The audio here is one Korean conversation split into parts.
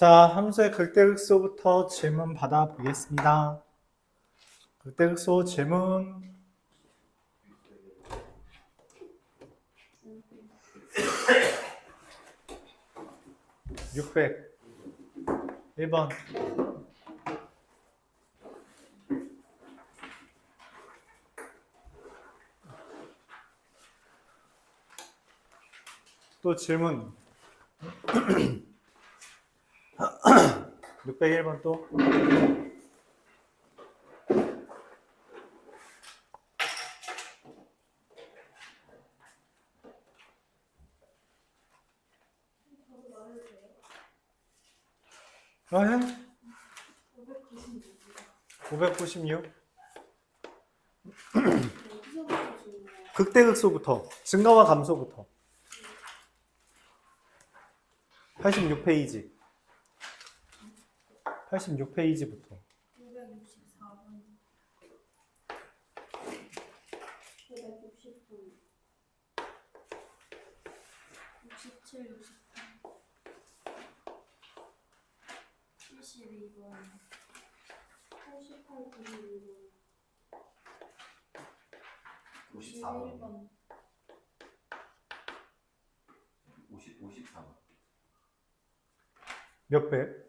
자, 함수의 극대극소부터 질문 받아보겠습니다. 극대극소 질문 600 1번 또 질문 601번 또 해? 596 극대극소부터 증가와 감소부터 86페이지 86페이지부터 564번 560분 67, 68 72번 88, 92번 54번 91번 54번 몇 백?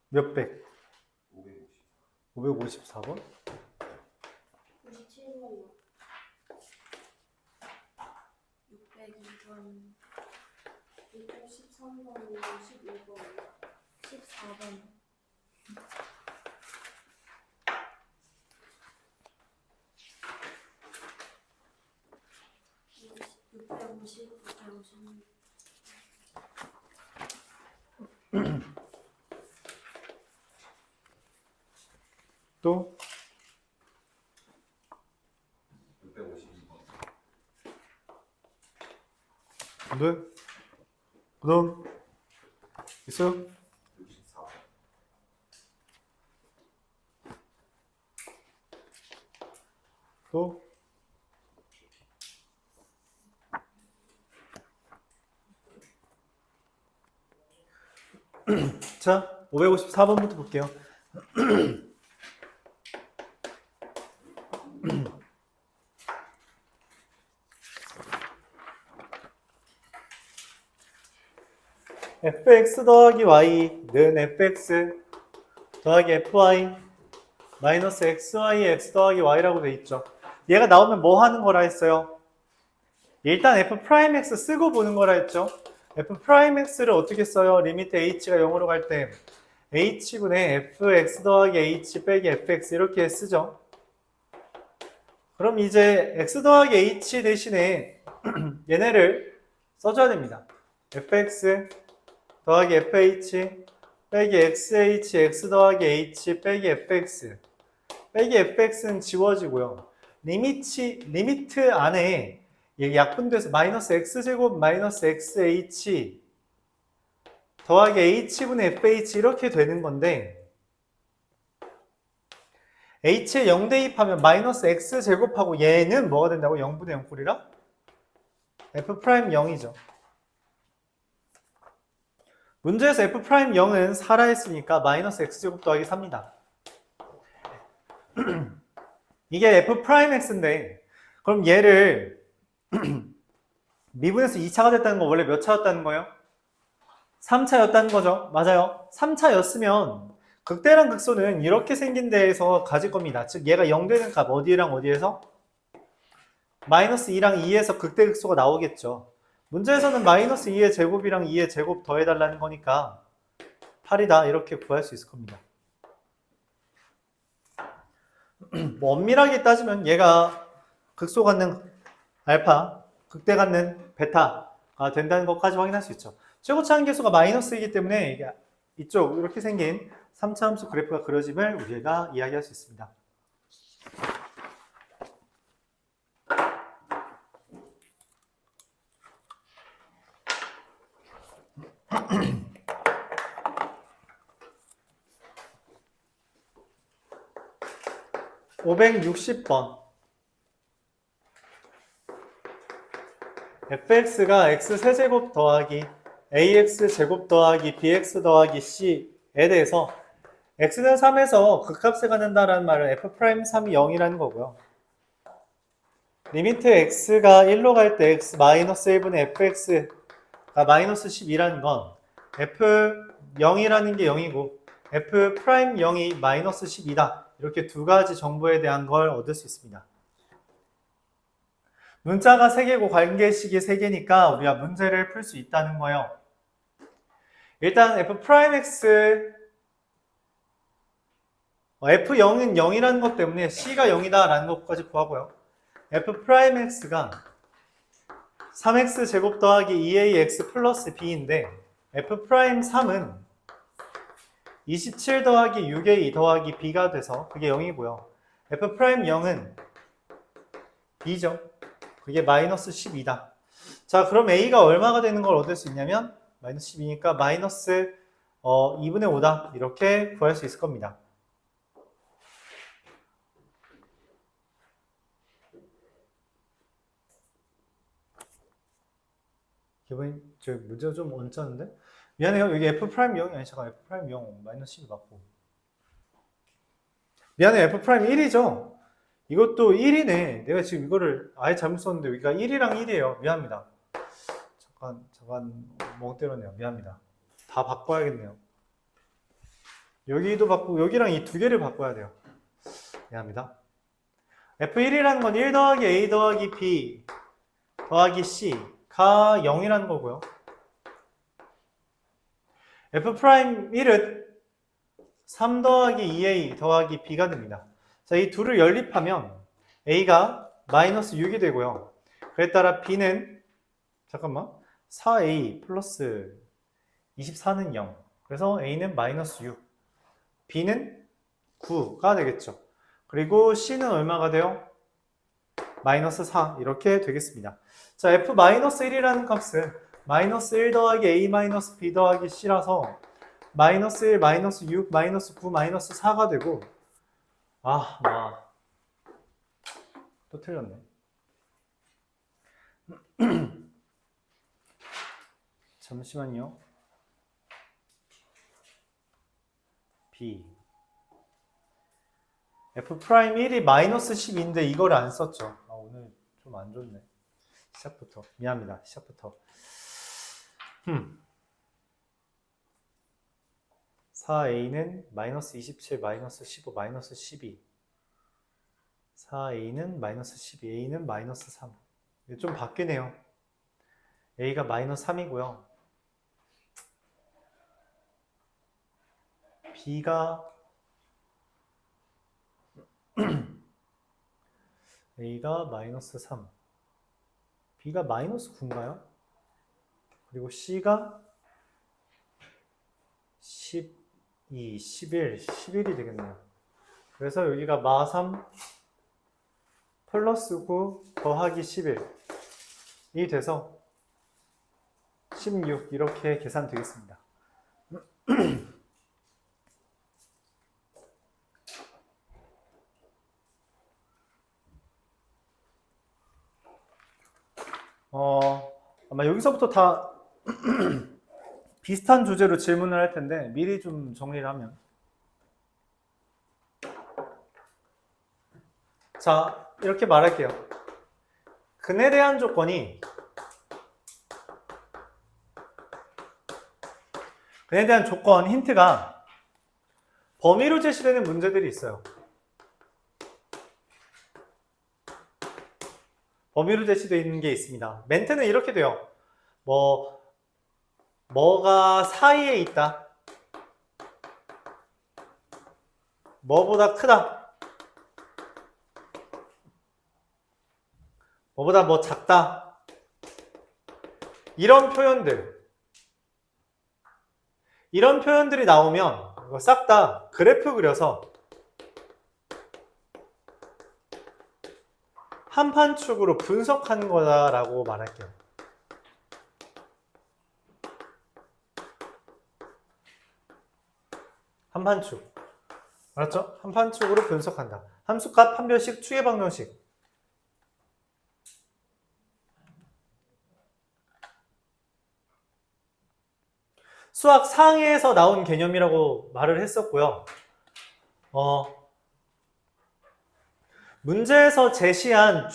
몇 백? 554 554번? 97번이요 602번 613번 15번 14번 650, 656 또 652번 네? 그 다음 있어요? 64번 또 자, 554번부터 볼게요. fx 더하기 y는 fx 더하기 fy 마이너스 xy x 더하기 y라고 돼 있죠. 얘가 나오면 뭐 하는 거라 했어요? 일단 f'x 쓰고 보는 거라 했죠. f'x를 어떻게 써요? 리미트 h가 0으로 갈 때 h분의 fx 더하기 h 빼기 fx 이렇게 쓰죠. 그럼 이제 x 더하기 h 대신에 얘네를 써줘야 됩니다. fx 더하기 fh 빼기 xh x 더하기 h 빼기 fx 빼기 fx는 지워지고요. 리미트 안에 약분돼서 마이너스 x제곱 마이너스 xh 더하기 h분의 fh 이렇게 되는 건데 h에 0 대입하면 마이너스 x제곱하고 얘는 뭐가 된다고? 0분의 0꼴이라? f'0이죠. 문제에서 f'0은 살아있으니까 마이너스 x제곱 더하기 4입니다. 이게 f'x인데 그럼 얘를 미분에서 2차가 됐다는 거 원래 몇 차였다는 거예요? 3차였다는 거죠. 맞아요. 3차였으면 극대랑 극소는 이렇게 생긴 데에서 가질 겁니다. 즉 얘가 0 되는 값 어디랑 어디에서? 마이너스 2랑 2에서 극대극소가 나오겠죠. 문제에서는 마이너스 2의 제곱이랑 2의 제곱 더해달라는 거니까 8이다 이렇게 구할 수 있을 겁니다. 뭐 엄밀하게 따지면 얘가 극소 갖는 알파, 극대 갖는 베타가 된다는 것까지 확인할 수 있죠. 최고차 한계수가 마이너스이기 때문에 이게 이쪽 이렇게 생긴 3차 함수 그래프가 그려짐을 우리가 이야기할 수 있습니다. (560번) fx가 x 세제곱 더하기 ax 제곱 더하기 bx 더하기 c에 대해서 x는 3에서 극값에 갖는다라는 말은 f'3이 0이라는 거고요. 리미트 x가 1로 갈 때 x 마이너스 1분의 fx가 마이너스 12라는 건 f0이라는 게 0이고 f'0이 마이너스 12다. 이렇게 두 가지 정보에 대한 걸 얻을 수 있습니다. 문자가 3개고 관계식이 3개니까 우리가 문제를 풀 수 있다는 거예요. 일단 f'x f0은 0이라는 것 때문에 c가 0이다 라는 것까지 구하고요. f'x가 3x 제곱 더하기 2ax 플러스 b인데 f'3은 27 더하기 6a 더하기 b가 돼서 그게 0이고요. f'0은 b죠. 그게 마이너스 12다. 자, 그럼 a가 얼마가 되는 걸 얻을 수 있냐면 마이너스 12니까 마이너스 2분의 5다. 이렇게 구할 수 있을 겁니다. 기분이 저 문제가 좀 얹혔는데? 미안해요. 여기 f'0이 아니 잠깐 f'0 마이너스 12 맞고. 미안해요. f'1이죠? 이것도 1이네. 내가 지금 이거를 아예 잘못 썼는데 여기가 1이랑 1이에요. 미안합니다. 잠깐 멍 때렸네요. 미안합니다. 다 바꿔야겠네요. 여기도 바꾸고 여기랑 이 두 개를 바꿔야 돼요. 미안합니다. f1이라는 건 1 더하기 a 더하기 b 더하기 c가 0이라는 거고요. f'1은 3 더하기 2a 더하기 b가 됩니다. 자, 이 둘을 연립하면 a가 마이너스 6이 되고요. 그에 따라 b는 잠깐만 4a 플러스 24는 0. 그래서 a는 마이너스 6, b는 9가 되겠죠. 그리고 c는 얼마가 돼요? 마이너스 4 이렇게 되겠습니다. 자, f-1이라는 값은 마이너스 1 더하기 a 마이너스 b 더하기 c라서 마이너스 1, 마이너스 6, 마이너스 9, 마이너스 4가 되고 또 틀렸네. 잠시만요. b f'1이 마이너스 10인데 이걸 안 썼죠. 오늘 좀 안 좋네. 시작부터 미안합니다. 시작부터 4a는 마이너스 27, 마이너스 15, 마이너스 12 4a는 마이너스 12, a는 마이너스 3 이게 좀 바뀌네요. a가 마이너스 3이고요. b가 a가 마이너스 3 b가 마이너스 9인가요? 그리고 c가 12, 11, 11이 되겠네요. 그래서 여기가 마3 플러스 9 더하기 11이 돼서 16 이렇게 계산되겠습니다. 아마 여기서부터 다 비슷한 주제로 질문을 할 텐데 미리 좀 정리를 하면 자, 이렇게 말할게요. 근에 대한 조건이 근에 대한 조건 힌트가 범위로 제시되는 문제들이 있어요. 범위로 제시되어 있는 게 있습니다. 멘트는 이렇게 돼요. 뭐가 사이에 있다. 뭐보다 크다. 뭐보다 뭐 작다. 이런 표현들이 나오면 이거 싹 다 그래프 그려서 한판축으로 분석하는 거다라고 말할게요. 한판축. 알았죠? 한판축으로 분석한다. 함수값, 판별식, 추계방정식. 수학 상해에서 나온 개념이라고 말을 했었고요. 문제에서 제시한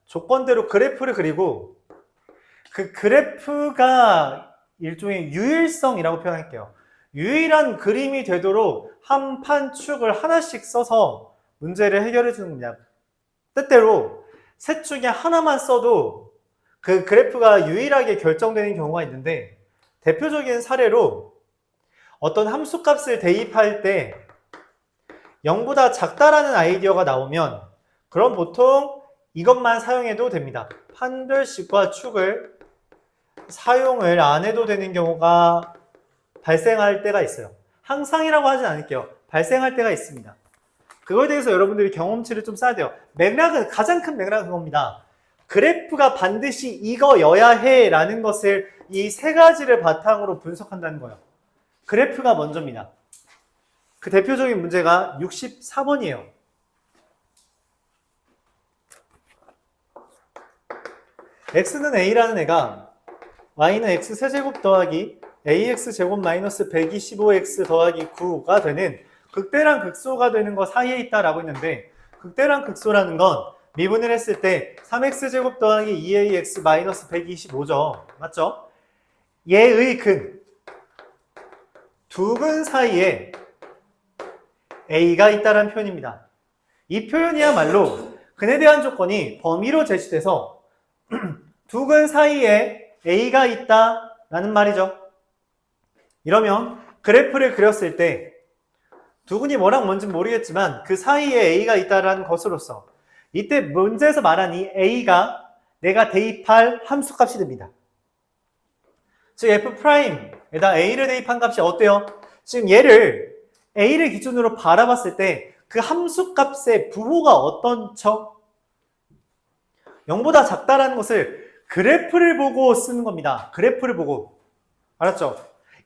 조건대로 그래프를 그리고 그 그래프가 일종의 유일성이라고 표현할게요. 유일한 그림이 되도록 한 판 축을 하나씩 써서 문제를 해결해 주는 겁니다. 때때로 셋 중에 하나만 써도 그 그래프가 유일하게 결정되는 경우가 있는데, 대표적인 사례로 어떤 함수값을 대입할 때 0보다 작다라는 아이디어가 나오면 그럼 보통 이것만 사용해도 됩니다. 판별식과 축을 사용을 안 해도 되는 경우가 발생할 때가 있어요. 항상이라고 하진 않을게요. 발생할 때가 있습니다. 그거에 대해서 여러분들이 경험치를 좀 쌓아야 돼요. 가장 큰 맥락은 그겁니다. 그래프가 반드시 이거여야 해 라는 것을 이 세 가지를 바탕으로 분석한다는 거예요. 그래프가 먼저입니다. 그 대표적인 문제가 64번이에요. x는 a라는 애가 y는 x 세제곱 더하기 ax제곱 마이너스 125x 더하기 9가 되는 극대랑 극소가 되는 거 사이에 있다라고 했는데, 극대랑 극소라는 건 미분을 했을 때 3x제곱 더하기 2ax 마이너스 125죠. 맞죠? 얘의 두 근 사이에 a가 있다는 표현입니다. 이 표현이야말로 근에 대한 조건이 범위로 제시돼서 두 근 사이에 a가 있다라는 말이죠. 이러면 그래프를 그렸을 때 두 근이 뭐랑 뭔지는 모르겠지만 그 사이에 a가 있다라는 것으로서 이때 문제에서 말한 이 a가 내가 대입할 함수값이 됩니다. 즉 f'에다 a를 대입한 값이 어때요? 지금 얘를 a를 기준으로 바라봤을 때 그 함수값의 부호가 어떤 척? 0보다 작다라는 것을 그래프를 보고 쓰는 겁니다. 그래프를 보고. 알았죠?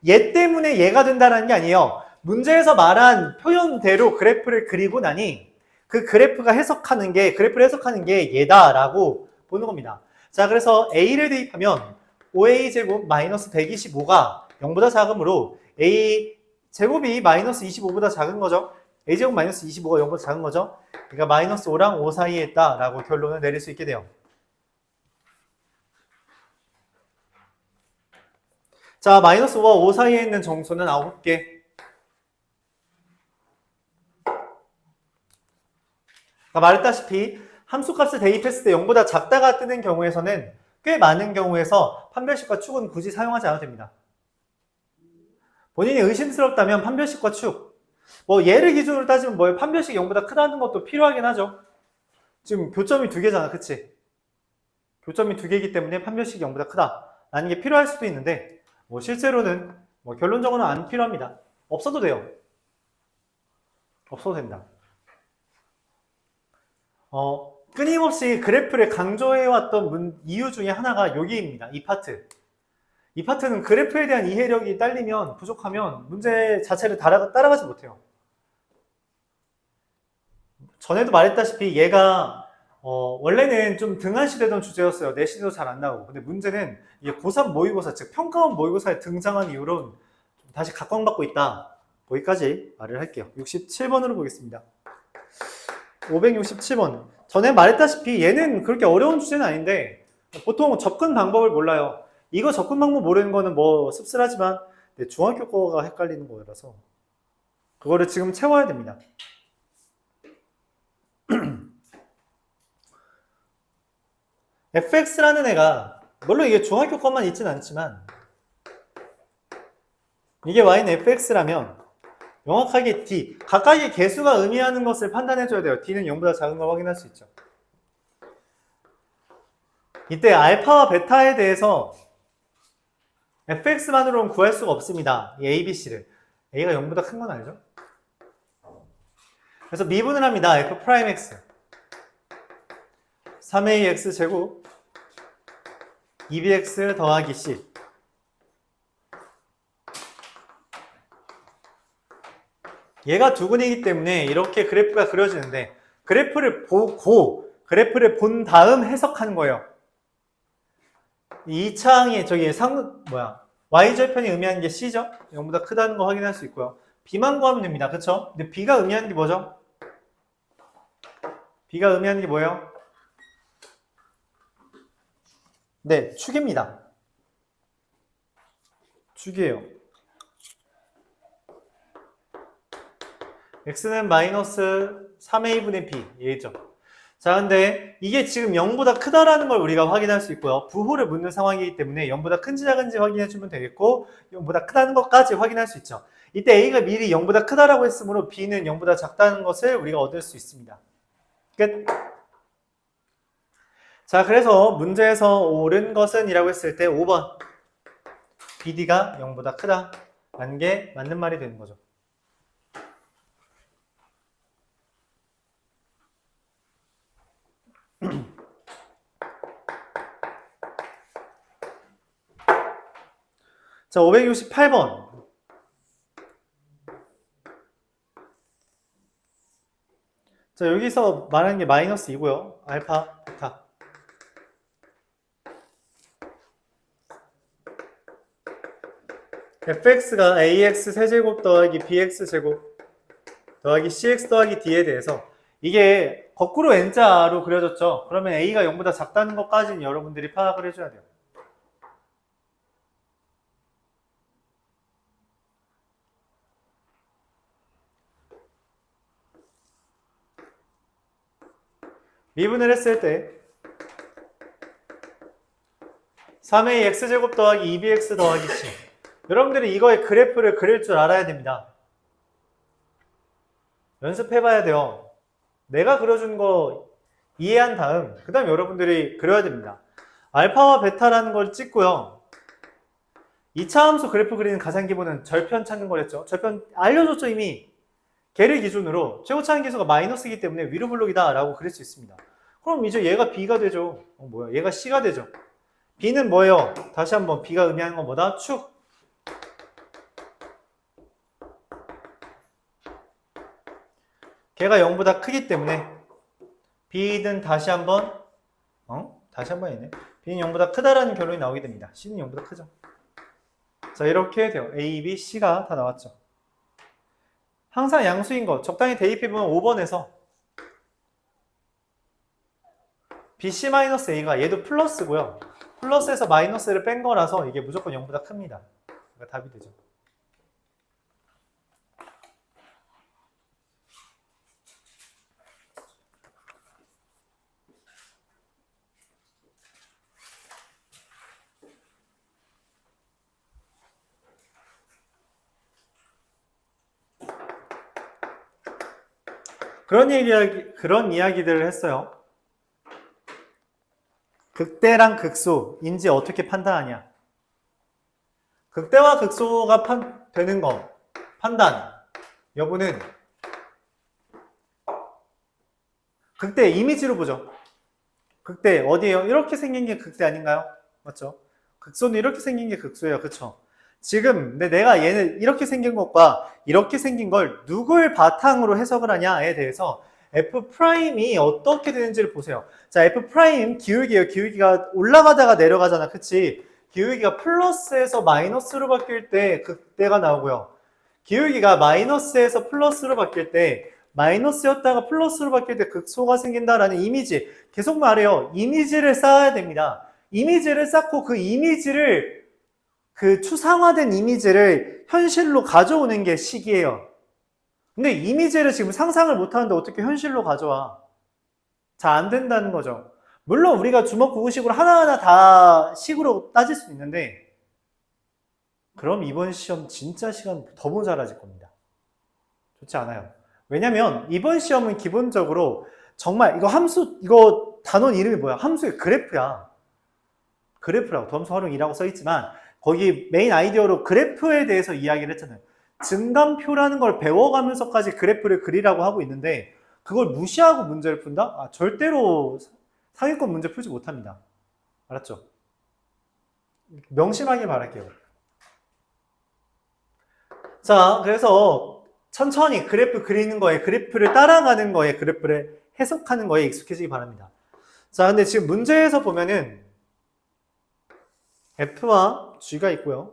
얘 때문에 얘가 된다는 게 아니에요. 문제에서 말한 표현대로 그래프를 그리고 나니 그 그래프를 해석하는 게 얘다라고 보는 겁니다. 자, 그래서 a를 대입하면 5a제곱 마이너스 125가 0보다 작으므로 a제곱이 마이너스 25보다 작은 거죠. a제곱 마이너스 25가 0보다 작은 거죠. 그러니까 마이너스 5랑 5 사이에 있다라고 결론을 내릴 수 있게 돼요. 자, 마이너스 5와 5 사이에 있는 정수는 9개. 말했다시피 함수값을 대입했을 때 0보다 작다가 뜨는 경우에서는 꽤 많은 경우에서 판별식과 축은 굳이 사용하지 않아도 됩니다. 본인이 의심스럽다면 판별식과 축, 얘를 기준으로 따지면 판별식이 0보다 크다는 것도 필요하긴 하죠. 지금 교점이 2개잖아, 그치? 교점이 2개이기 때문에 판별식이 0보다 크다라는 게 필요할 수도 있는데 실제로는 결론적으로는 안 필요합니다. 없어도 돼요. 없어도 됩니다. 끊임없이 그래프를 강조해왔던 이유 중에 하나가 여기입니다. 이 파트. 이 파트는 그래프에 대한 이해력이 딸리면, 부족하면 문제 자체를 따라가지 못해요. 전에도 말했다시피 얘가 원래는 좀 등한시되던 주제였어요. 내신도 잘 안 나오고. 근데 문제는 이게 고3 모의고사, 즉 평가원 모의고사에 등장한 이후로 다시 각광받고 있다. 거기까지 말을 할게요. 67번으로 보겠습니다. 567번. 전에 말했다시피 얘는 그렇게 어려운 주제는 아닌데 보통 접근 방법을 몰라요. 이거 접근 방법 모르는 거는 씁쓸하지만 중학교 거가 헷갈리는 거라서 그거를 지금 채워야 됩니다. fx라는 애가 물론 이게 중학교 것만 있진 않지만 이게 y는 fx라면 명확하게 d, 각각의 개수가 의미하는 것을 판단해줘야 돼요. d는 0보다 작은 걸 확인할 수 있죠. 이때 알파와 베타에 대해서 fx만으로는 구할 수가 없습니다. 이 a, b, c를. a가 0보다 큰 건 알죠? 그래서 미분을 합니다. f'x 3ax 제곱 2bx 더하기 c. 얘가 두근이기 때문에 이렇게 그래프가 그려지는데 그래프를 보고 그래프를 본 다음 해석하는 거예요. 이 창이 저기 y절편이 의미하는 게 C죠? 0보다 크다는 거 확인할 수 있고요. B만 구하면 됩니다. 그쵸? 근데 B가 의미하는 게 뭐죠? B가 의미하는 게 뭐예요? 네, 축입니다. 축이에요. x는 마이너스 3a분의 b 얘죠. 자, 근데 이게 지금 0보다 크다라는 걸 우리가 확인할 수 있고요. 부호를 묻는 상황이기 때문에 0보다 큰지 작은지 확인해주면 되겠고 0보다 크다는 것까지 확인할 수 있죠. 이때 a가 미리 0보다 크다라고 했으므로 b는 0보다 작다는 것을 우리가 얻을 수 있습니다. 끝. 자, 그래서 문제에서 옳은 것은 이라고 했을 때 5번 BD가 0보다 크다 라는 게 맞는 말이 되는 거죠. 자, 568번. 자, 여기서 말하는 게 마이너스 2고요. 알파, 베타. fx가 ax 세제곱 더하기 bx 제곱 더하기 cx 더하기 d에 대해서 이게 거꾸로 n자로 그려졌죠. 그러면 a가 0보다 작다는 것까지는 여러분들이 파악을 해줘야 돼요. 미분을 했을 때 3a x제곱 더하기 2bx 더하기 c 여러분들이 이거의 그래프를 그릴 줄 알아야 됩니다. 연습해봐야 돼요. 내가 그려준 거 이해한 다음 그 다음 여러분들이 그려야 됩니다. 알파와 베타라는 걸 찍고요. 2차 함수 그래프 그리는 가장 기본은 절편 찾는 거랬죠. 절편 알려줬죠 이미. 걔를 기준으로 최고차항 계수가 마이너스이기 때문에 위로 블록이다 라고 그릴 수 있습니다. 그럼 이제 얘가 B가 되죠. 얘가 C가 되죠. B는 뭐예요? 다시 한번 B가 의미하는 건 뭐다? 축. 걔가 0보다 크기 때문에 B는 다시 한번 다시 한번 이네. B는 0보다 크다라는 결론이 나오게 됩니다. C는 0보다 크죠. 자, 이렇게 돼요. A, B, C가 다 나왔죠. 항상 양수인 거 적당히 대입해보면 5번에서 BC-A가 얘도 플러스고요. 플러스에서 마이너스를 뺀 거라서 이게 무조건 0보다 큽니다. 그러니까 답이 되죠. 그런 이야기들을 했어요. 극대랑 극소인지 어떻게 판단하냐. 극대와 극소가 되는 거, 판단, 여부는 극대 이미지로 보죠. 극대 어디에요? 이렇게 생긴 게 극대 아닌가요? 맞죠? 극소는 이렇게 생긴 게 극소예요. 그쵸? 지금 근데 내가 얘는 이렇게 생긴 것과 이렇게 생긴 걸 누굴 바탕으로 해석을 하냐에 대해서 F'이 어떻게 되는지를 보세요. 자, F' 기울기예요. 기울기가 올라가다가 내려가잖아. 그치? 기울기가 플러스에서 마이너스로 바뀔 때 극대가 나오고요. 기울기가 마이너스에서 플러스로 바뀔 때 마이너스였다가 플러스로 바뀔 때 극소가 생긴다라는 이미지. 계속 말해요. 이미지를 쌓아야 됩니다. 이미지를 쌓고 그 이미지를 그 추상화된 이미지를 현실로 가져오는 게 식이에요. 근데 이미지를 지금 상상을 못하는데 어떻게 현실로 가져와? 잘 안 된다는 거죠. 물론 우리가 주먹구구식으로 하나하나 다 식으로 따질 수 있는데 그럼 이번 시험 진짜 시간 더 모자라질 겁니다. 좋지 않아요. 왜냐면 이번 시험은 기본적으로 정말 이거 단원 이름이 뭐야? 함수의 그래프야. 그래프라고 덤수 활용이라고 써있지만 거기 메인 아이디어로 그래프에 대해서 이야기를 했잖아요. 증감표라는 걸 배워가면서까지 그래프를 그리라고 하고 있는데 그걸 무시하고 문제를 푼다? 절대로 상위권 문제 풀지 못합니다. 알았죠? 명심하길 바랄게요. 자, 그래서 천천히 그래프 그리는 거에, 그래프를 따라가는 거에, 그래프를 해석하는 거에 익숙해지기 바랍니다. 자, 근데 지금 문제에서 보면은 F와 G가 있고요.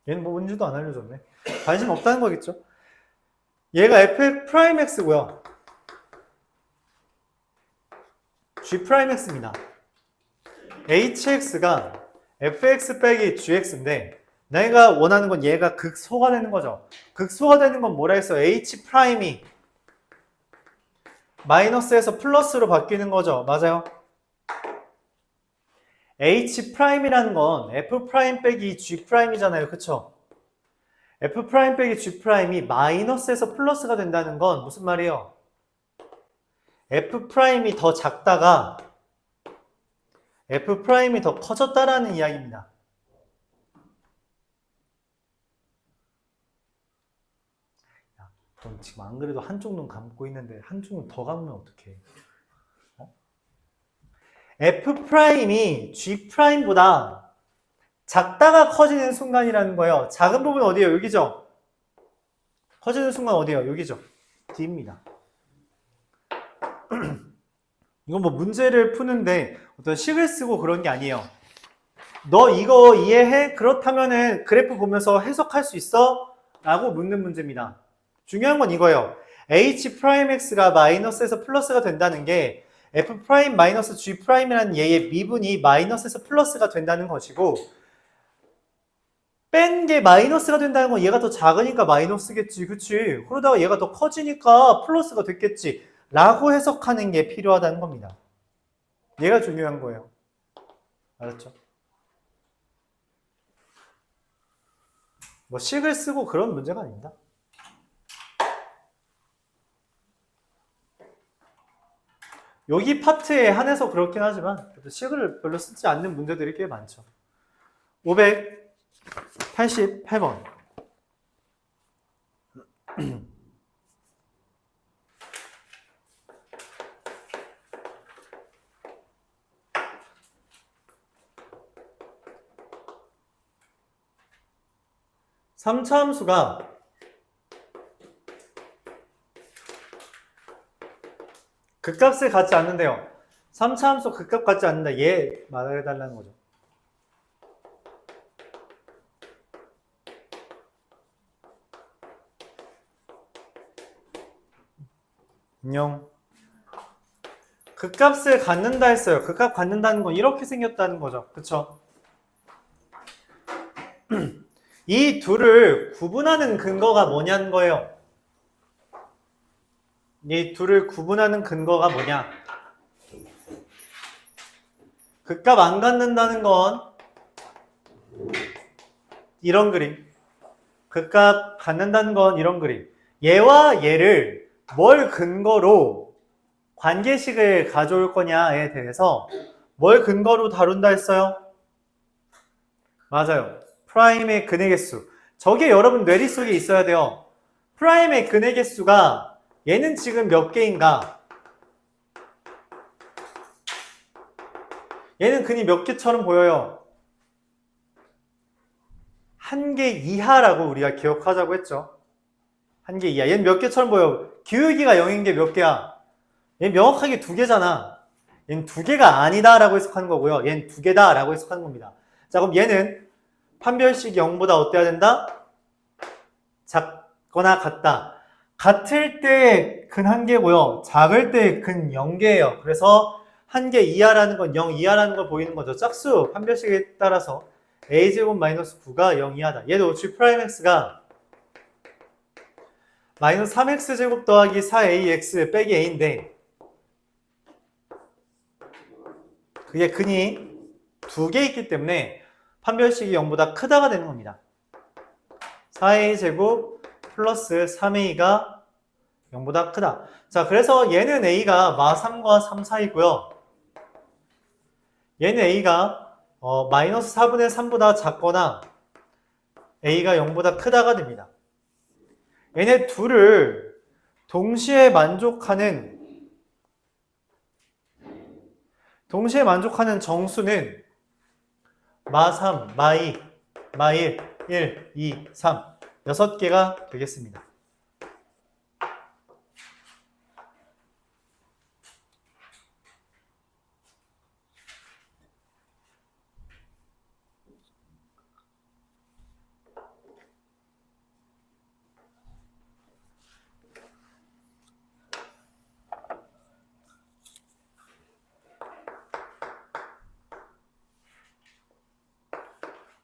얘는 뭐 뭔지도 안 알려줬네. 관심 없다는 거겠죠. 얘가 F'X고요. G'X입니다. HX가 fx 빼기 gx인데 내가 원하는 건 얘가 극소가 되는 거죠. 극소가 되는 건 뭐라 했어요? H'이 마이너스에서 플러스로 바뀌는 거죠. 맞아요? H'이라는 건 F' 빼기 G'이잖아요. 그쵸? F' 빼기 G'이 마이너스에서 플러스가 된다는 건 무슨 말이에요? F'이 더 작다가 F'이 더 커졌다라는 이야기입니다. 야, 넌 지금 안 그래도 한쪽 눈 감고 있는데 한쪽 눈 더 감으면 어떡해? 어? F'이 G'보다 작다가 커지는 순간이라는 거예요. 작은 부분 어디예요? 여기죠? 커지는 순간 어디예요? 여기죠? D입니다. 이건 뭐 문제를 푸는데 어떤 식을 쓰고 그런 게 아니에요. 너 이거 이해해? 그렇다면은 그래프 보면서 해석할 수 있어? 라고 묻는 문제입니다. 중요한 건 이거예요. H'X가 마이너스에서 플러스가 된다는 게 F' 마이너스 G'이라는 얘의 미분이 마이너스에서 플러스가 된다는 것이고 뺀 게 마이너스가 된다는 건 얘가 더 작으니까 마이너스겠지. 그치? 그러다가 얘가 더 커지니까 플러스가 됐겠지. 라고 해석하는 게 필요하다는 겁니다. 얘가 중요한 거예요. 알았죠? 뭐 식을 쓰고 그런 문제가 아닙니다. 여기 파트에 한해서 그렇긴 하지만 식을 별로 쓰지 않는 문제들이 꽤 많죠. 588번. 삼차함수가 극값을 갖지 않는데요. 삼차함수 극값 갖지 않는다. 얘 말해달라는 거죠. 안녕. 극값을 갖는다 했어요. 극값 갖는다는 건 이렇게 생겼다는 거죠. 그쵸? 이 둘을 구분하는 근거가 뭐냐는 거예요. 이 둘을 구분하는 근거가 뭐냐? 극값 안 갖는다는 건 이런 그림. 극값 갖는다는 건 이런 그림. 얘와 얘를 뭘 근거로 관계식을 가져올 거냐에 대해서 뭘 근거로 다룬다 했어요? 맞아요. 프라임의 근의 개수. 저게 여러분 뇌리 속에 있어야 돼요. 프라임의 근의 개수가 얘는 지금 몇 개인가? 얘는 근이 몇 개처럼 보여요? 한 개 이하라고 우리가 기억하자고 했죠. 한 개 이하. 얘는 몇 개처럼 보여? 기울기가 0인 게 몇 개야? 얘는 명확하게 2개잖아. 얘는 2개가 아니다 라고 해석하는 거고요. 얘는 2개다 라고 해석하는 겁니다. 자, 그럼 얘는 판별식이 0보다 어때야 된다? 작거나 같다. 같을 때 근 1개고요. 작을 때 근 0개예요. 그래서 1개 이하라는 건 0 이하라는 걸 보이는 거죠. 짝수 판별식에 따라서 a제곱 마이너스 9가 0 이하다. 얘도 G'X가 마이너스 3x제곱 더하기 4ax 빼기 a인데 그게 근이 2개 있기 때문에 판별식이 0보다 크다가 되는 겁니다. 4a제곱 플러스 3a가 0보다 크다. 자, 그래서 얘는 a가 마3과 3 사이고요. 얘는 a가 마이너스 4분의 3보다 작거나 a가 0보다 크다가 됩니다. 얘네 둘을 동시에 만족하는 정수는 마3, 마2, 마1, 1, 2, 3 6개가 되겠습니다.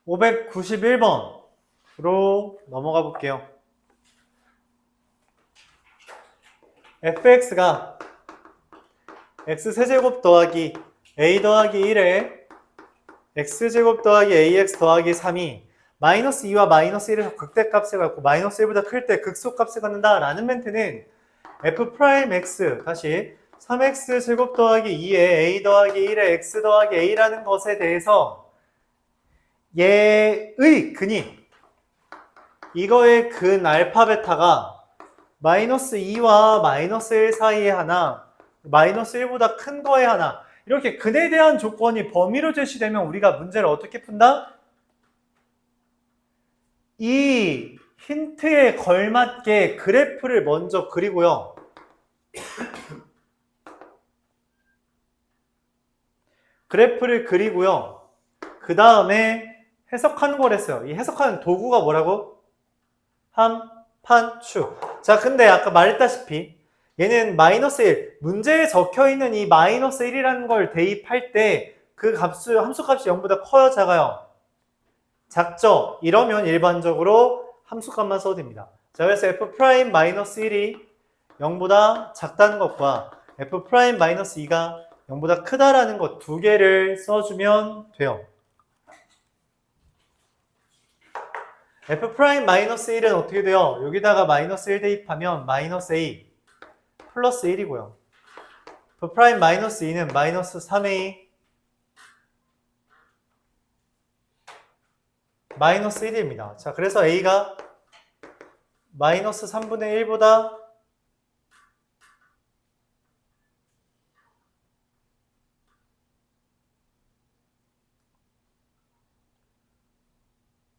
591번으로 넘어가 볼게요. fx가 x세제곱 더하기 a 더하기 1에 x제곱 더하기 ax 더하기 3이 마이너스 2와 마이너스 1에서 극대값을 갖고 마이너스 1보다 클 때 극소값을 갖는다 라는 멘트는 f'x 다시 3x 제곱 더하기 2에 a 더하기 1에 x 더하기 a라는 것에 대해서 얘의 근이 이거의 근 알파 베타가 마이너스 2와 마이너스 1 사이에 하나 마이너스 1보다 큰 거에 하나 이렇게 근에 대한 조건이 범위로 제시되면 우리가 문제를 어떻게 푼다? 이 힌트에 걸맞게 그래프를 먼저 그리고요. 그래프를 그리고요. 그 다음에 해석하는 거랬어요. 이 해석하는 도구가 뭐라고? 함판축. 자, 근데 아까 말했다시피 얘는 마이너스 1. 문제에 적혀있는 이 마이너스 1이라는 걸 대입할 때 그 함수값이 0보다 커요, 작아요? 작죠? 이러면 일반적으로 함수값만 써도 됩니다. 자, 그래서 f'-1이 0보다 작다는 것과 f'-2가 0보다 크다라는 것 두 개를 써주면 돼요. f'-1은 어떻게 돼요? 여기다가 마이너스 1 대입하면 마이너스 a 플러스 1이고요. f'-2는 마이너스 3a 마이너스 1입니다. 자, 그래서 a가 마이너스 3분의 1보다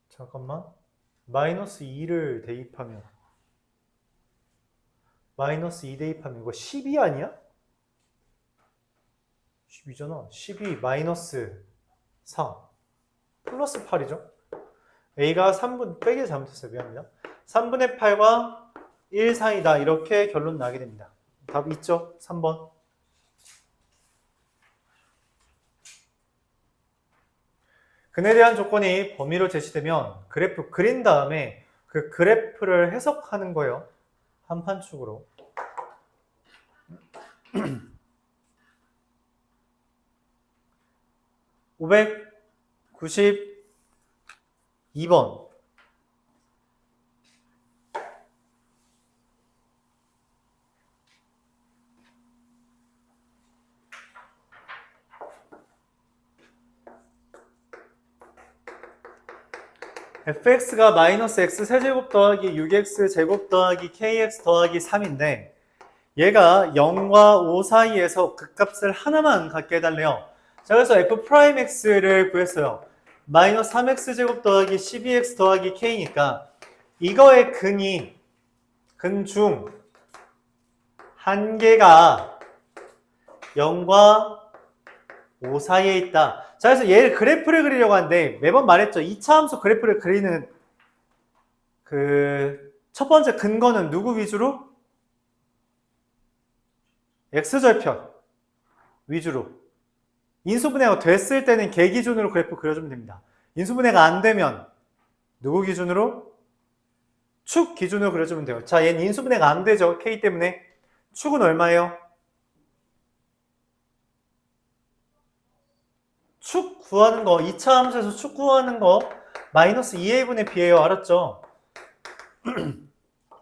잠깐만 마이너스 2를 대입하면 마이너스 2 대입하면 이거 12 아니야? 12잖아. 12 마이너스 4 플러스 8이죠. a가 3분 빼기 잘못했어요. 미안합니다. 3분의 8과 1 사이다. 이렇게 결론 나게 됩니다. 답 있죠? 3번. 근에 대한 조건이 범위로 제시되면 그래프 그린 다음에 그 그래프를 해석하는 거예요. 한판축으로. 592번. fx가 마이너스 x 세제곱 더하기 6x 제곱 더하기 kx 더하기 3인데 얘가 0과 5 사이에서 극값을 하나만 갖게 해달래요. 자, 그래서 f'x를 구했어요. 마이너스 3x 제곱 더하기 12x 더하기 k니까 이거의 근 중 한 개가 0과 5 사이에 있다. 자, 그래서 얘를 그래프를 그리려고 하는데 매번 말했죠. 2차 함수 그래프를 그리는 그 첫 번째 근거는 누구 위주로? x절편 위주로. 인수분해가 됐을 때는 걔 기준으로 그래프 그려주면 됩니다. 인수분해가 안 되면 누구 기준으로? 축 기준으로 그려주면 돼요. 자, 얘는 인수분해가 안 되죠. k 때문에. 축은 얼마예요? 축 구하는 거, 2차 함수에서 축 구하는 거 마이너스 2a분의 b예요. 알았죠?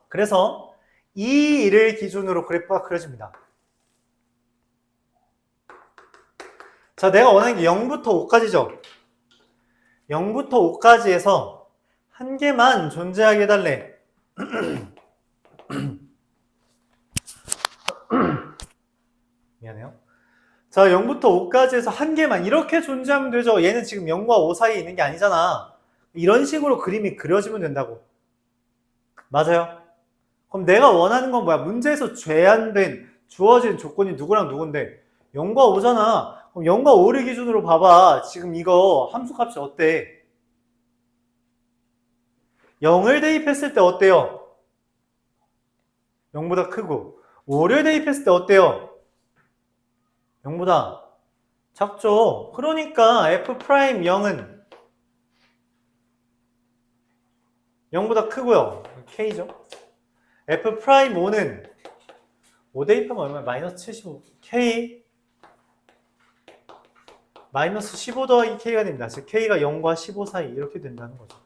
그래서 이 일을 기준으로 그래프가 그려집니다. 자, 내가 원하는 게 0부터 5까지죠? 0부터 5까지에서 한 개만 존재하게 해달래. 미안해요. 자, 0부터 5까지 해서 한 개만 이렇게 존재하면 되죠. 얘는 지금 0과 5 사이에 있는 게 아니잖아. 이런 식으로 그림이 그려지면 된다고. 맞아요? 그럼 내가 원하는 건 뭐야? 문제에서 제한된 주어진 조건이 누구랑 누군데? 0과 5잖아. 그럼 0과 5를 기준으로 봐봐. 지금 이거 함수값이 어때? 0을 대입했을 때 어때요? 0보다 크고 5를 대입했을 때 어때요? 0보다 작죠. 그러니까 f'0은 0보다 크고요. K죠. F 프라임 5는 5 대입하면 얼마야? 마이너스 75. K 마이너스 15 더하기 K가 됩니다. 즉 K가 0과 15 사이 이렇게 된다는 거죠.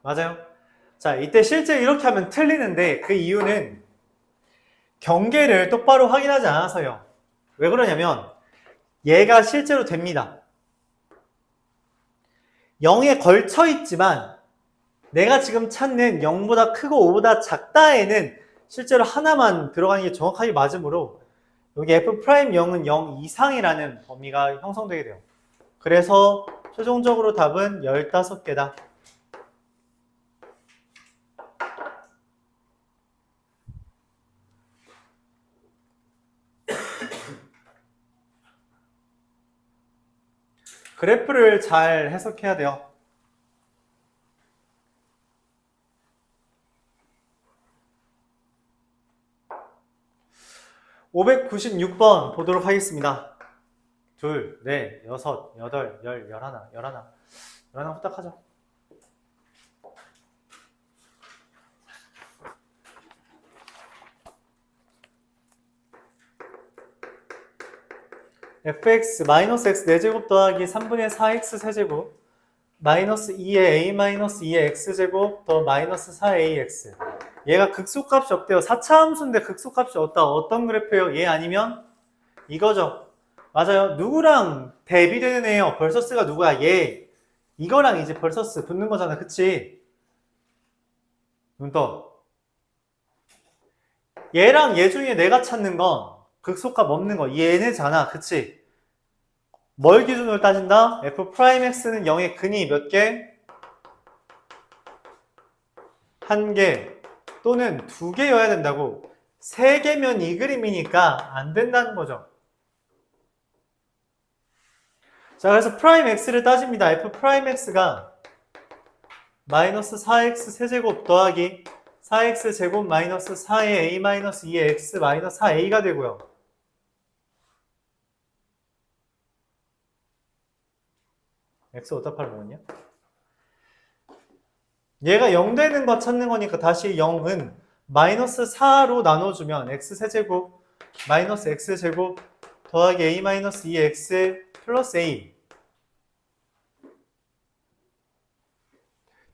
맞아요? 자, 이때 실제 이렇게 하면 틀리는데 그 이유는 경계를 똑바로 확인하지 않아서요. 왜 그러냐면 얘가 실제로 됩니다. 0에 걸쳐 있지만 내가 지금 찾는 0보다 크고 5보다 작다에는 실제로 하나만 들어가는 게 정확하게 맞으므로 여기 F'0은 0 이상이라는 범위가 형성되게 돼요. 그래서 최종적으로 답은 15개다. 그래프를 잘 해석해야 돼요. 596번 보도록 하겠습니다. 둘, 넷, 여섯, 여덟, 열, 열하나 후딱 하죠. fx 마이너스 x 4제곱 더하기 3분의 4x 세제곱 마이너스 2의 a 마이너스 2의 x제곱 더 마이너스 4ax. 얘가 극소값이 없대요. 4차 함수인데 극소값이 없다. 어떤 그래프예요? 얘 아니면 이거죠. 맞아요. 누구랑 대비되는 애예요? 벌서스가 누구야? 얘. 이거랑 이제 벌서스 붙는 거잖아. 그치? 눈 떠. 얘랑 얘 중에 내가 찾는 건 극소값 없는 거. 얘네잖아. 그치? 뭘 기준으로 따진다? f'x는 0의 근이 몇 개? 한 개 또는 두 개여야 된다고. 세 개면 이 그림이니까 안 된다는 거죠. 자, 그래서 프라임 x를 따집니다. f'x가 마이너스 4x 세제곱 더하기 4x 제곱 마이너스 4의 a 마이너스 2의 x 마이너스 4a가 되고요. x 어디다 팔아먹었냐? 얘가 0 되는 거 찾는 거니까 다시 0은 마이너스 4로 나눠주면 x 세제곱 마이너스 x 제곱 더하기 a 마이너스 2x 플러스 a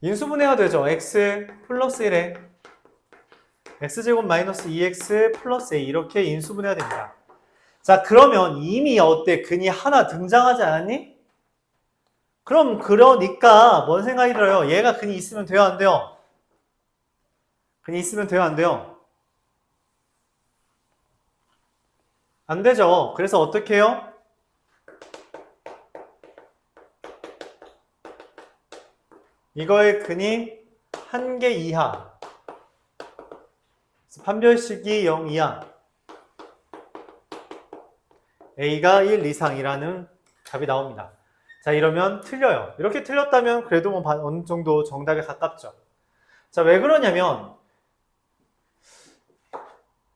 인수분해가 되죠. x 플러스 1에 x제곱 마이너스 2x 플러스 a 이렇게 인수분해가 됩니다. 자, 그러면 이미 어때? 근이 하나 등장하지 않았니? 그럼 그러니까 뭔 생각이 들어요? 얘가 근이 있으면 돼요? 안 돼요? 근이 있으면 돼요? 안 돼요? 안 되죠. 그래서 어떻게 해요? 이거의 근이 1개 이하 판별식이 0 이하 A가 1 이상이라는 답이 나옵니다. 자, 이러면 틀려요. 이렇게 틀렸다면 그래도 뭐 어느 정도 정답에 가깝죠. 자, 왜 그러냐면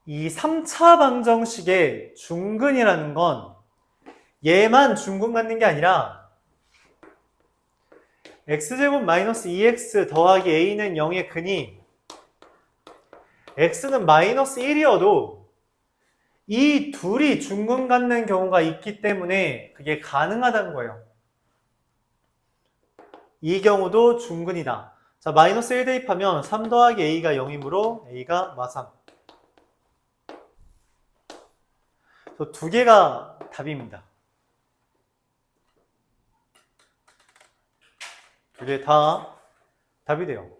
이 3차 방정식의 중근이라는 건 얘만 중근 갖는 게 아니라 x제곱 마이너스 2x 더하기 a는 0의 근이 x는 마이너스 1이어도 이 둘이 중근 갖는 경우가 있기 때문에 그게 가능하다는 거예요. 이 경우도 중근이다. 자, 마이너스 1 대입하면 3 더하기 a가 0이므로 a가 마삼. 두 개가 답입니다. 두 개 다 답이 돼요.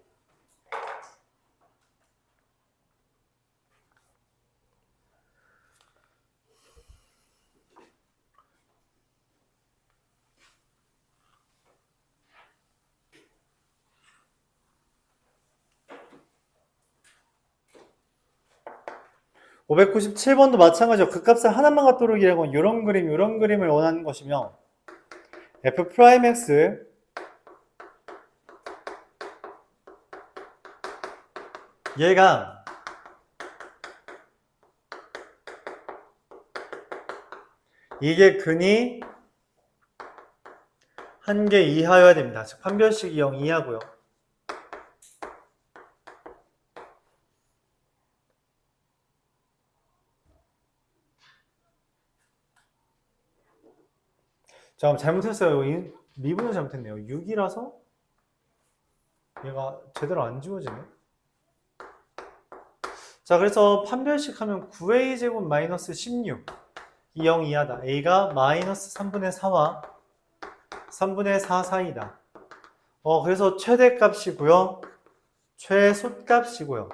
(597번도) 마찬가지로 극값을 하나만 갖도록 이라고 이런 그림을 원하는 것이며 f'x 얘가 이게 근이 한 개 이하여야 됩니다. 즉 판별식이 0 이하고요. 잠깐만 잘못했어요. 미분을 잘못했네요. 6이라서 얘가 제대로 안 지워지네. 자, 그래서 판별식 하면 9a 제곱 마이너스 16 이 0 이하다. a가 마이너스 3분의 4와 3분의 4 사이다. 그래서 최대값이고요. 최소값이고요.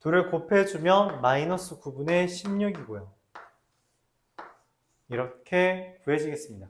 둘을 곱해주면 마이너스 9분의 16이고요. 이렇게 구해지겠습니다.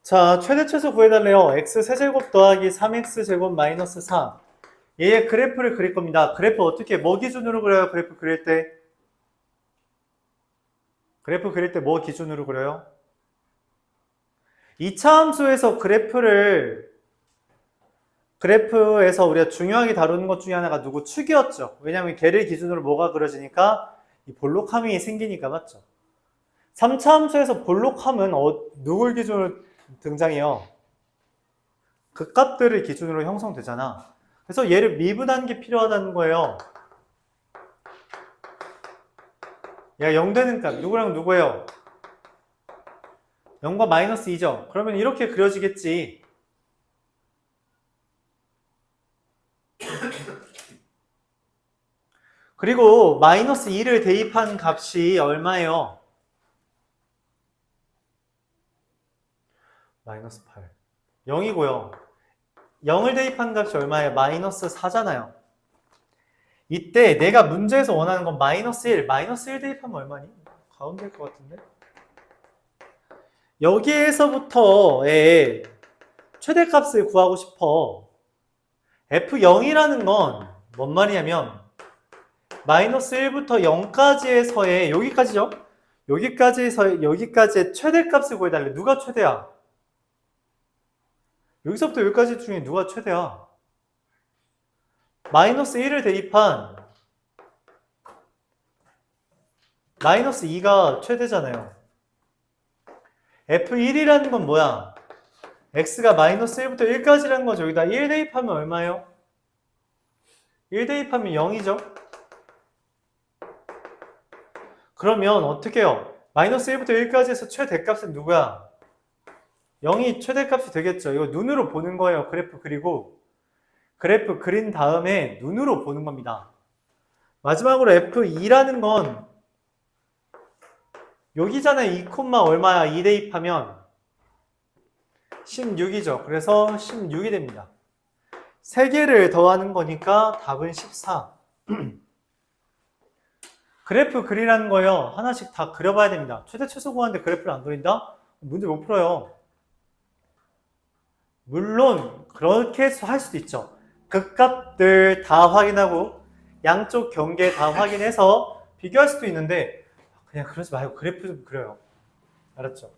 자, 최대 최소 구해달래요. x 세제곱 더하기 3x 제곱 마이너스 4. 얘의 그래프를 그릴 겁니다. 그래프 어떻게, 뭐 기준으로 그려요? 그래프 그릴 때 뭐 기준으로 그려요? 2차 함수에서 그래프에서 우리가 중요하게 다루는 것 중에 하나가 누구? 축이었죠. 왜냐하면 걔를 기준으로 뭐가 그려지니까 이 볼록함이 생기니까, 맞죠? 3차 함수에서 볼록함은 누굴 기준으로 등장해요? 그 값들을 기준으로 형성되잖아. 그래서 얘를 미분한 게 필요하다는 거예요. 얘가 0 되는 값, 누구랑 누구예요? 0과 마이너스 2죠. 그러면 이렇게 그려지겠지. 그리고 마이너스 2를 대입한 값이 얼마예요? 마이너스 8. 0이고요. 0을 대입한 값이 얼마예요? 마이너스 4잖아요. 이때 내가 문제에서 원하는 건 마이너스 1. 마이너스 1 대입하면 얼마니? 가운데일 것 같은데? 여기에서부터의 최대값을 구하고 싶어. F0이라는 건 뭔 말이냐면 마이너스 1부터 0까지에서의 여기까지죠? 여기까지의 최대값을 구해달래. 누가 최대야? 여기서부터 여기까지 중에 누가 최대야? 마이너스 1을 대입한 마이너스 2가 최대잖아요. F1이라는 건 뭐야? x가 마이너스 1부터 1까지라는 거죠. 여기다 1 대입하면 얼마예요? 1 대입하면 0이죠? 그러면 어떻게 해요? 마이너스 1부터 1까지 해서 최대값은 누구야? 0이 최대값이 되겠죠. 이거 눈으로 보는 거예요. 그래프 그리고 그래프 그린 다음에 눈으로 보는 겁니다. 마지막으로 F2라는 건 여기잖아요. 2, 얼마야? 2 대입하면 16이죠. 그래서 16이 됩니다. 3개를 더하는 거니까 답은 14. 그래프 그리라는 거예요. 하나씩 다 그려봐야 됩니다. 최대 최소 구하는데 그래프를 안 그린다? 문제 못 풀어요. 물론 그렇게 할 수도 있죠. 극값들 다 확인하고 양쪽 경계 다 확인해서 비교할 수도 있는데 그냥 그러지 말고 그래프 좀 그려요. 알았죠?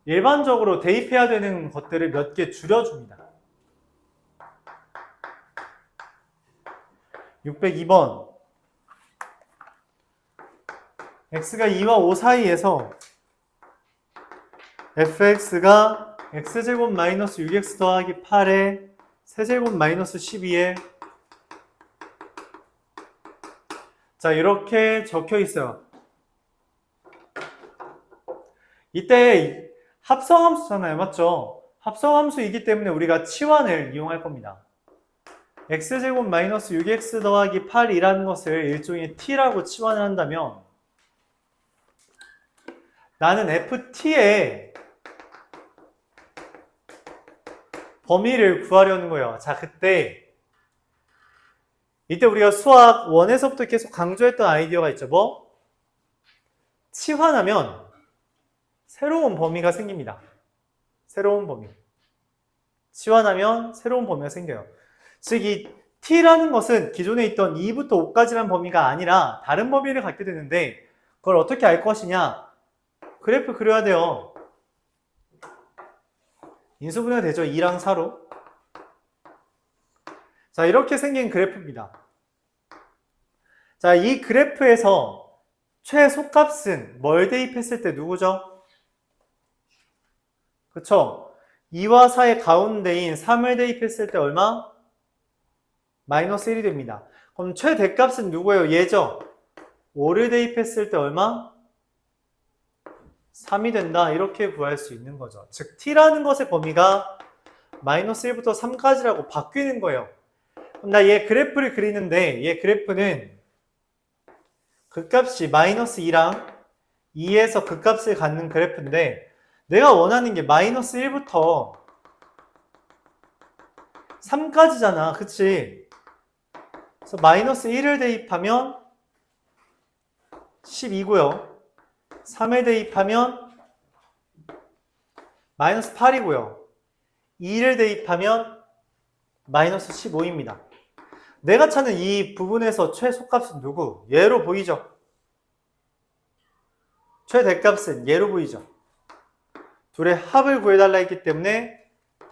일반적으로 대입해야 되는 것들을 몇 개 줄여줍니다. 602번 x가 2와 5 사이에서 fx가 x제곱 마이너스 6x 더하기 8에 세제곱 마이너스 12에 자 이렇게 적혀 있어요. 이때 합성함수잖아요. 맞죠? 합성함수이기 때문에 우리가 치환을 이용할 겁니다. x제곱 마이너스 6x 더하기 8이라는 것을 일종의 t라고 치환을 한다면 나는 ft의 범위를 구하려는 거예요. 자, 이때 우리가 수학 1에서부터 계속 강조했던 아이디어가 있죠. 뭐? 치환하면 새로운 범위가 생깁니다. 새로운 범위. 치환하면 새로운 범위가 생겨요. 즉, 이 t라는 것은 기존에 있던 2부터 5까지라는 범위가 아니라 다른 범위를 갖게 되는데 그걸 어떻게 알 것이냐? 그래프 그려야 돼요. 인수분해가 되죠. 2랑 4로. 자, 이렇게 생긴 그래프입니다. 자, 이 그래프에서 최소값은 뭘 대입했을 때 누구죠? 그쵸? 2와 4의 가운데인 3을 대입했을 때 얼마? 마이너스 1이 됩니다. 그럼 최대값은 누구예요? 얘죠? 5를 대입했을 때 얼마? 3이 된다. 이렇게 구할 수 있는 거죠. 즉 t라는 것의 범위가 마이너스 1부터 3까지라고 바뀌는 거예요. 그럼 나 얘 그래프를 그리는데 얘 그래프는 극값이 마이너스 2랑 2에서 극값을 갖는 그래프인데 내가 원하는 게 마이너스 1부터 3까지잖아. 그치? 그래서 마이너스 1을 대입하면 12고요. 3을 대입하면 마이너스 8이고요. 2를 대입하면 마이너스 15입니다. 내가 찾는 이 부분에서 최소값은 누구? 얘로 보이죠? 최대값은 얘로 보이죠? 둘의 합을 구해달라 했기 때문에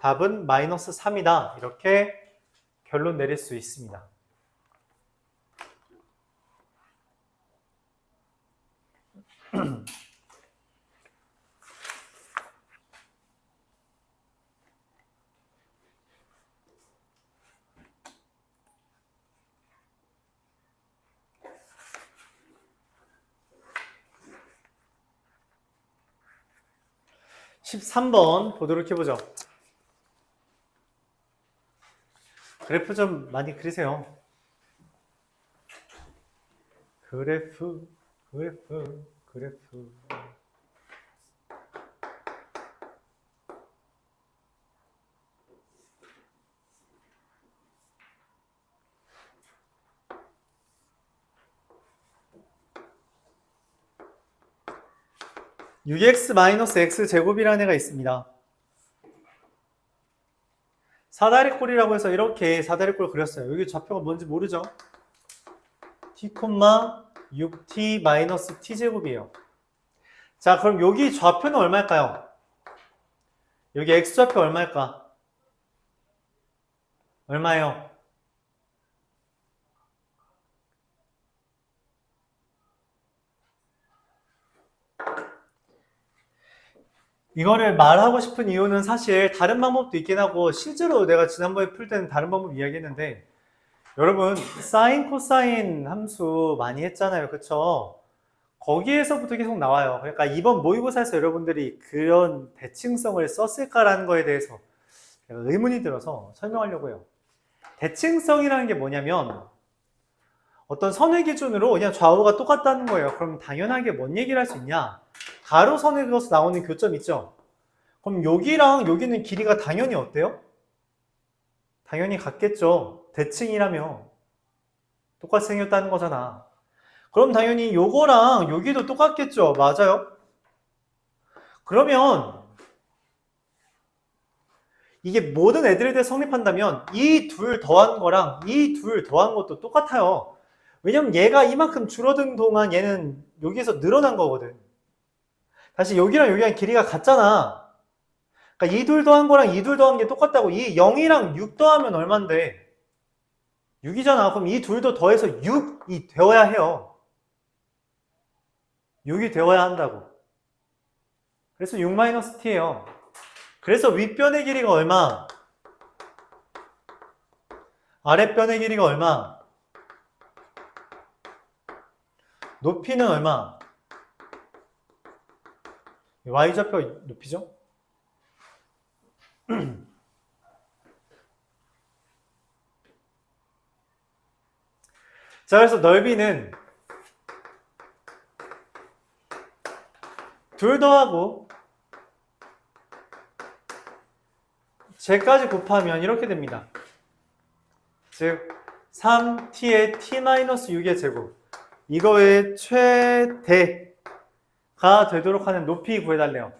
답은 마이너스 3이다. 이렇게 결론 내릴 수 있습니다. (13번) 보도록 해보죠. 그래프 좀 많이 그리세요. 그래프. (6x-x) 제곱이라는 애가 있습니다. 사다리꼴이라고 해서 이렇게 사다리꼴을 그렸어요. 여기 좌표가 뭔지 모르죠? t, 6t t 제곱이에요. 자, 그럼 여기 좌표는 얼마일까요? 여기 x좌표 얼마일까? 얼마예요? 이거를 말하고 싶은 이유는 사실 다른 방법도 있긴 하고 실제로 내가 지난번에 풀 때는 다른 방법 이야기했는데 여러분 사인 코사인 함수 많이 했잖아요. 그쵸? 거기에서부터 계속 나와요. 그러니까 이번 모의고사에서 여러분들이 그런 대칭성을 썼을까라는 거에 대해서 제가 의문이 들어서 설명하려고 해요. 대칭성이라는 게 뭐냐면 어떤 선의 기준으로 그냥 좌우가 똑같다는 거예요. 그럼 당연하게 뭔 얘기를 할 수 있냐? 가로선에 그어서 나오는 교점 있죠? 그럼 여기랑 여기는 길이가 당연히 어때요? 당연히 같겠죠. 대칭이라며. 똑같이 생겼다는 거잖아. 그럼 당연히 요거랑 여기도 똑같겠죠. 맞아요? 그러면 이게 모든 애들에 대해 성립한다면 이 둘 더한 거랑 이 둘 더한 것도 똑같아요. 왜냐면 얘가 이만큼 줄어든 동안 얘는 여기에서 늘어난 거거든. 다시 여기랑 여기랑 길이가 같잖아. 그러니까 이 둘 더한 거랑 이 둘 더한 게 똑같다고. 이 0이랑 6 더하면 얼만데? 6이잖아. 그럼 이 둘도 더해서 6이 되어야 해요. 6이 되어야 한다고. 그래서 6-t예요. 그래서 윗변의 길이가 얼마? 아랫변의 길이가 얼마? 높이는 얼마? y좌표 높이죠? 자, 그래서 넓이는 둘 더하고 제까지 곱하면 이렇게 됩니다. 즉 3t의 t-6의 제곱, 이거의 최대가 되도록 하는 높이 구해달래요.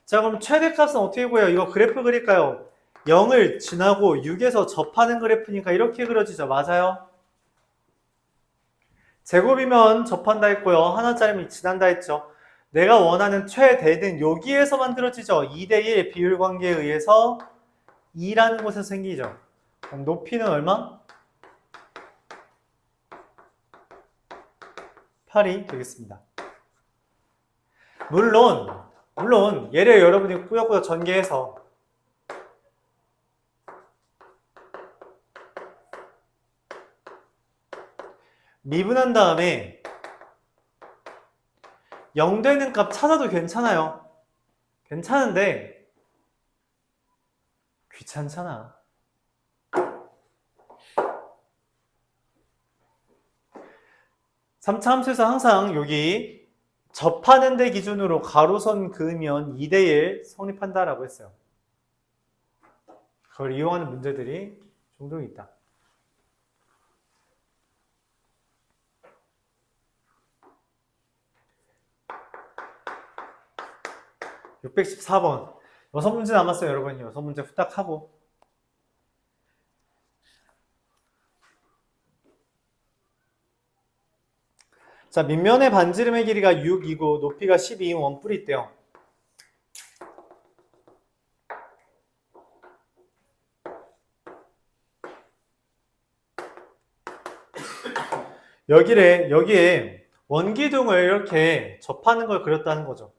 자, 그럼 최대값은 어떻게 구해요? 이거 그래프 그릴까요? 0을 지나고 6에서 접하는 그래프니까 이렇게 그려지죠. 맞아요? 제곱이면 접한다 했고요. 하나짜리면 지난다 했죠. 내가 원하는 최대는 여기에서 만들어지죠. 2대1 비율 관계에 의해서 2라는 곳에서 생기죠. 그럼 높이는 얼마? 8이 되겠습니다. 물론 얘를 여러분이 꾸역꾸역 전개해서 미분한 다음에 0 되는 값 찾아도 괜찮아요. 괜찮은데 귀찮잖아. 3차 함수에서 항상 여기 접하는 데 기준으로 가로선 그으면 2대1 성립한다라고 했어요. 그걸 이용하는 문제들이 종종 있다. (614번) 6문제 남았어요, 여러분. 6문제 후딱 하고. 자, 밑면의 반지름의 길이가 6이고 높이가 12인 원뿔이 있대요. 여기에 원기둥을 이렇게 접하는 걸 그렸다는 거죠.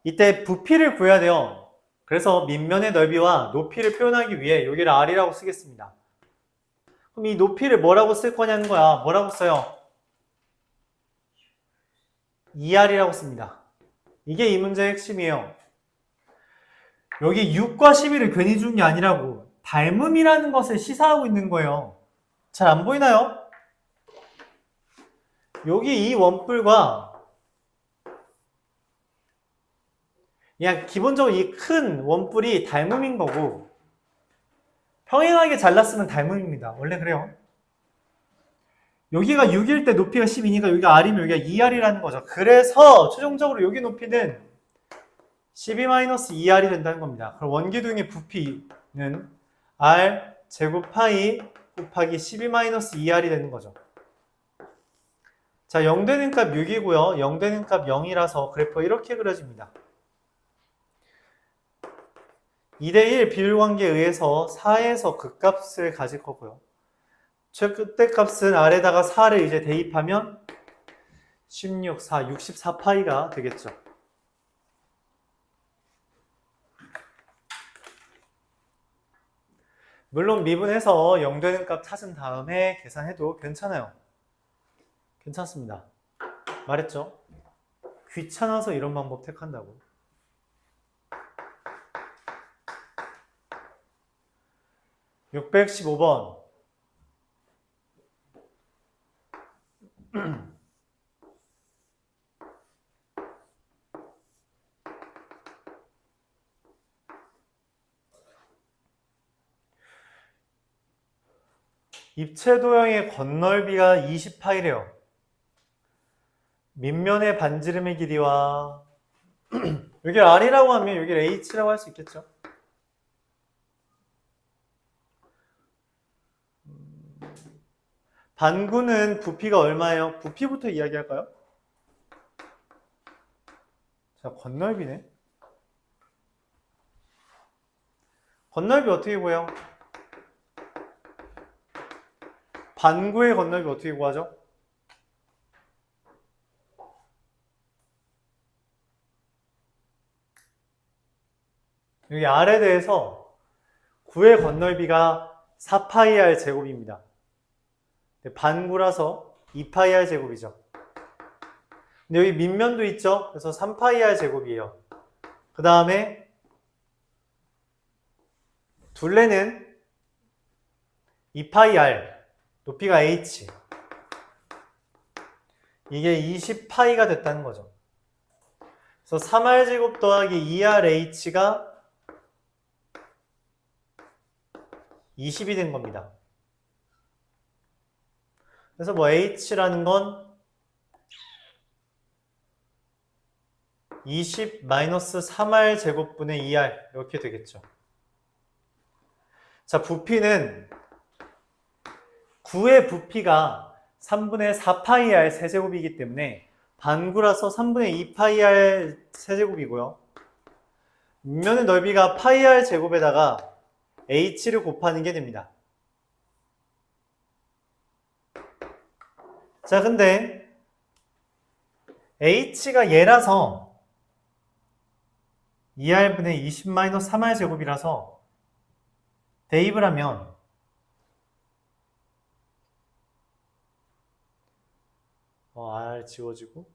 이때 부피를 구해야 돼요. 그래서 밑면의 넓이와 높이를 표현하기 위해 여기를 R이라고 쓰겠습니다. 그럼 이 높이를 뭐라고 쓸 거냐는 거야. 뭐라고 써요? 2R이라고 씁니다. 이게 이 문제의 핵심이에요. 여기 6과 12를 괜히 준 게 아니라고 닮음이라는 것을 시사하고 있는 거예요. 잘 안 보이나요? 여기 이 원뿔과 그냥 기본적으로 이 큰 원뿔이 닮음인 거고 평행하게 잘랐으면 닮음입니다. 원래 그래요. 여기가 6일 때 높이가 12니까 여기가 R이면 여기가 2R이라는 거죠. 그래서 최종적으로 여기 높이는 12-2R이 된다는 겁니다. 그럼 원기둥의 부피는 R 제곱 파이 곱하기 12-2R이 되는 거죠. 자, 0 되는 값 6이고요. 0 되는 값 0이라서 그래프가 이렇게 그려집니다. 2대1 비율 관계에 의해서 4에서 극값을 가질 거고요. 최끝대값은 R에다가 4를 이제 대입하면 16, 4, 64파이가 되겠죠. 물론 미분해서 0 되는 값 찾은 다음에 계산해도 괜찮아요. 괜찮습니다. 말했죠? 귀찮아서 이런 방법 택한다고. (615번) 입체 도형의 건널비가 20파이래요. 밑면의 반지름의 길이와 여기를 R이라고 하면 여기를 H라고 할 수 있겠죠. 반구는 부피가 얼마예요? 부피부터 이야기할까요? 자, 건널비네. 건널비 어떻게 구해요? 반구의 건널비 어떻게 구하죠? 여기 R에 대해서 9의 건널비가 4파이R 제곱입니다. 반구라서 2파이R 제곱이죠. 근데 여기 밑면도 있죠? 그래서 3파이R 제곱이에요. 그 다음에 둘레는 2파이R, 높이가 h. 이게 20파이가 됐다는 거죠. 그래서 3R 제곱 더하기 2RH가 20이 된 겁니다. 그래서 뭐 h라는 건 20 마이너스 3R 제곱분의 2R 이렇게 되겠죠. 자, 부피는 9의 부피가 3분의 4파이R 세제곱이기 때문에 반구라서 3분의 2파이R 세제곱이고요. 밑면의 넓이가 파이R 제곱에다가 h를 곱하는 게 됩니다. 자, 근데 h가 얘라서 2r분의 20-3r 제곱이라서 대입을 하면 r 지워지고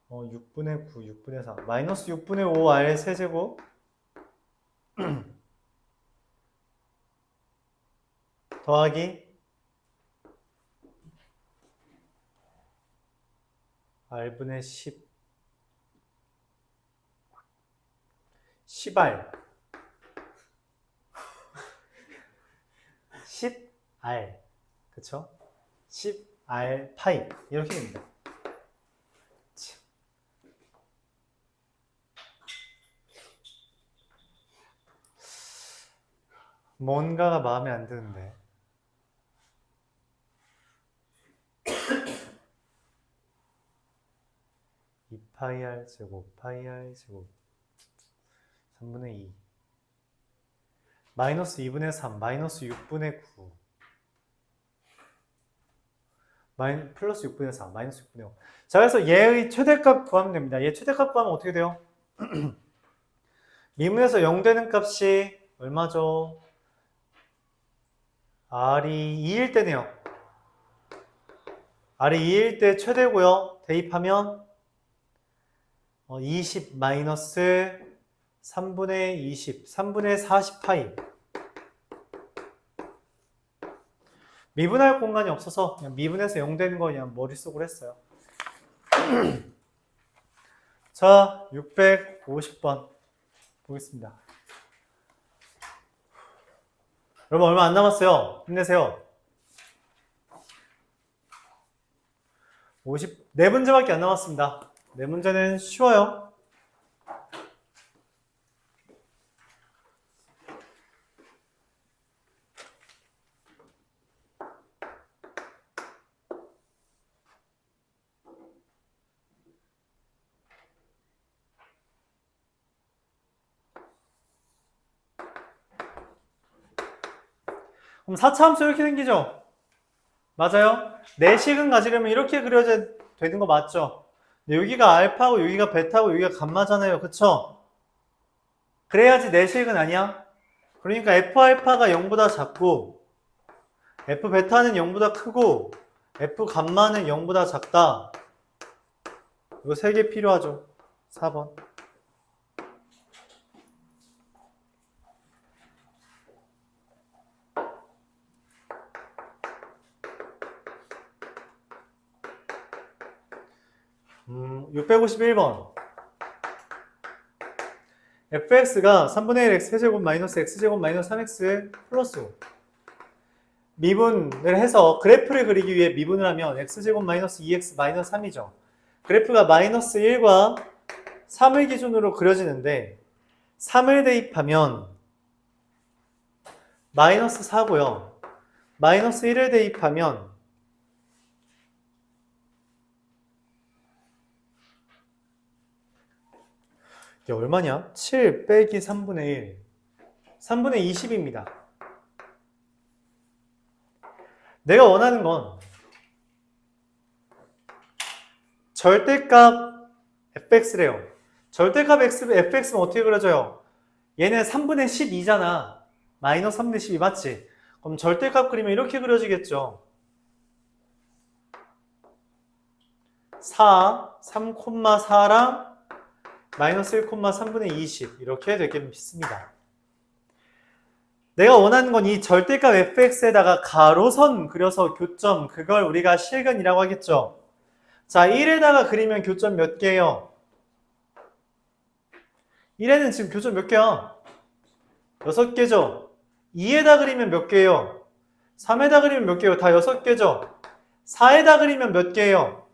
6분의 9, 6분의 4 마이너스 6분의 5r 세제곱 더하기 r분의 10 10r 10r 그쵸? 10r 파이 이렇게 됩니다. 뭔가가 마음에 안 드는데 2파이r 제곱 파이r 제곱 3분의 2 마이너스 2분의 3 마이너스 6분의 9 플러스 6분의 4 마이너스 6분의 5 자, 그래서 얘의 최대값 구하면 됩니다. 얘 최대값 구하면 어떻게 돼요? 미분에서 0 되는 값이 얼마죠? r이 2일 때네요. r이 2일 때 최대고요. 대입하면 20 마이너스 3분의 20, 3분의 40파이. 미분할 공간이 없어서 그냥 미분해서 0 되는 거 그냥 머릿속으로 했어요. 자, 650번 보겠습니다. 여러분 얼마 안 남았어요. 힘내세요. 54문제밖에 안 남았습니다. 4문제는 쉬워요. 그럼 4차 함수 이렇게 생기죠? 맞아요? 내식은 가지려면 이렇게 그려야 되는 거 맞죠? 근데 여기가 알파고 여기가 베타고 여기가 감마잖아요. 그쵸? 그래야지 내식은 아니야? 그러니까 F알파가 0보다 작고 F베타는 0보다 크고 F감마는 0보다 작다. 이거 3개 필요하죠? 4번. 음, 651번. fx가 3분의 1 x 세제곱 마이너스 x제곱 마이너스 3x 플러스 5. 미분을 해서 그래프를 그리기 위해 미분을 하면 x제곱 마이너스 2x 마이너스 3이죠. 그래프가 마이너스 1과 3을 기준으로 그려지는데 3을 대입하면 마이너스 4고요. 마이너스 1을 대입하면 이게 얼마냐? 7 빼기 3분의 1 3분의 20입니다. 내가 원하는 건 절대값 fx래요. 절대값 fx는 어떻게 그려져요? 얘는 3분의 12잖아. 마이너스 3분의 12 맞지? 그럼 절대값 그리면 이렇게 그려지겠죠. 4, 3,4랑 마이너스 1,3분의 20 이렇게 되겠습니다. 내가 원하는 건 이 절대값 fx에다가 가로선 그려서 교점, 그걸 우리가 실근이라고 하겠죠. 자, 1에다가 그리면 교점 몇 개예요? 1에는 지금 교점 몇 개야? 6개죠. 2에다 그리면 몇 개예요? 3에다 그리면 몇 개예요? 다 6개죠. 4에다 그리면 몇 개예요?